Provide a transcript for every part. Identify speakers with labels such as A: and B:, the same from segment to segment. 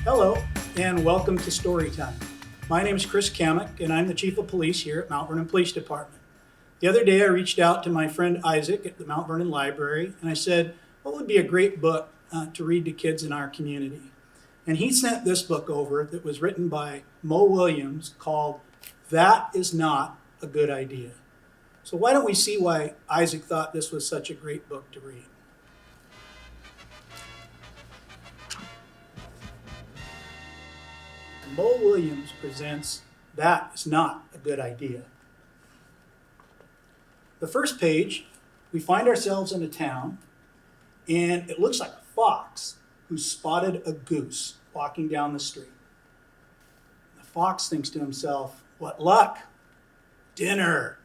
A: Hello, and welcome to Storytime. My name is Chris Cammock, and I'm the Chief of Police here at Mount Vernon Police Department. The other day, I reached out to my friend Isaac at the Mount Vernon Library, and I said, what would be a great book to read to kids in our community? And he sent this book over that was written by Willems called That Is Not a Good Idea. So why don't we see why Isaac thought this was such a great book to read? Willems presents That Is Not a Good Idea. The first page, we find ourselves in a town, and it looks like a fox who spotted a goose walking down the street. The fox thinks to himself, what luck! Dinner!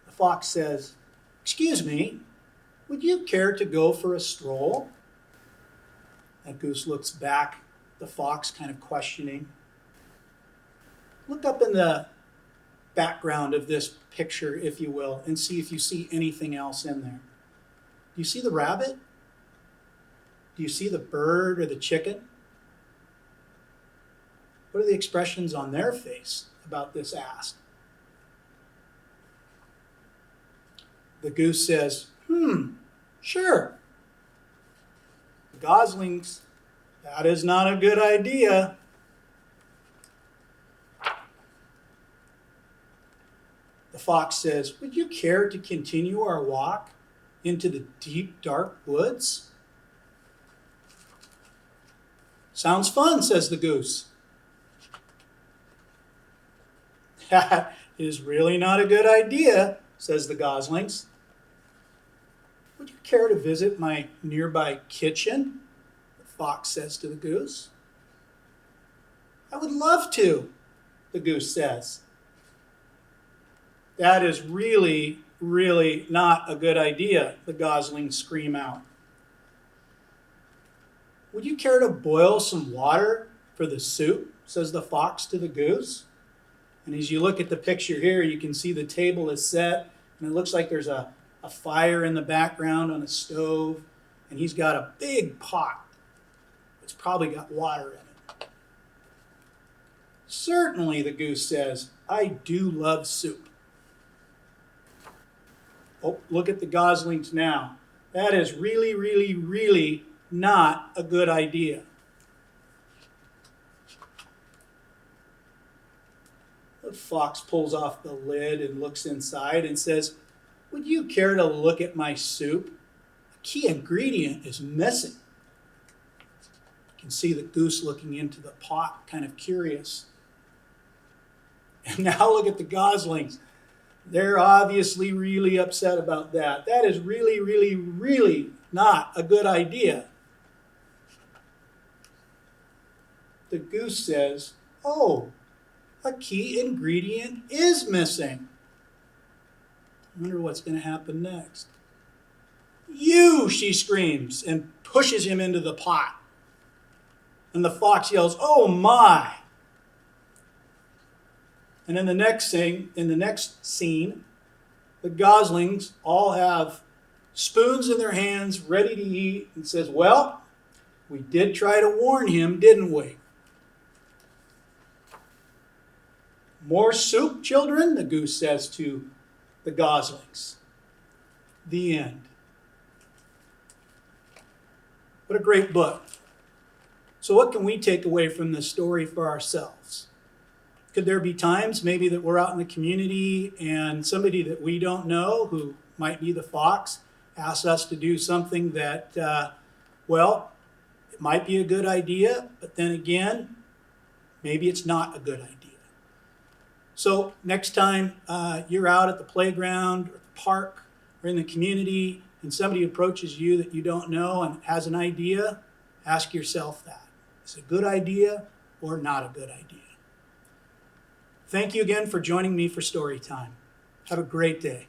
A: The fox says, excuse me, would you care to go for a stroll? That goose looks back, the fox kind of questioning. Look up in the background of this picture, if you will, and see if you see anything else in there. Do you see the rabbit? Do you see the bird or the chicken? What are the expressions on their face about this ask? The goose says, sure. The goslings, that is not a good idea. The fox says, would you care to continue our walk into the deep, dark woods? Sounds fun, says the goose. That is really not a good idea, says the goslings. Would you care to visit my nearby kitchen? The fox says to the goose. I would love to, the goose says. That is really, really not a good idea, the goslings scream out. Would you care to boil some water for the soup? Says the fox to the goose. And as you look at the picture here, you can see the table is set, and it looks like there's a fire in the background on a stove, and he's got a big pot. It's probably got water in it. Certainly, the goose says, I do love soup. Oh, look at the goslings now. That is really, really, really not a good idea. The fox pulls off the lid and looks inside and says, would you care to look at my soup? A key ingredient is missing. You can see the goose looking into the pot, kind of curious. And now look at the goslings. They're obviously really upset about that. That is really, really, really not a good idea. The goose says, oh, a key ingredient is missing. I wonder what's going to happen next. You, she screams and pushes him into the pot. And the fox yells, oh my. And in the next scene, the goslings all have spoons in their hands ready to eat and says, well, we did try to warn him, didn't we? More soup, children, the goose says to the goslings. The end. What a great book. So what can we take away from this story for ourselves? Could there be times maybe that we're out in the community and somebody that we don't know, who might be the fox, asks us to do something that, it might be a good idea, but then again, maybe it's not a good idea. So next time you're out at the playground or the park or in the community and somebody approaches you that you don't know and has an idea, ask yourself that. Is it a good idea or not a good idea? Thank you again for joining me for Storytime. Have a great day.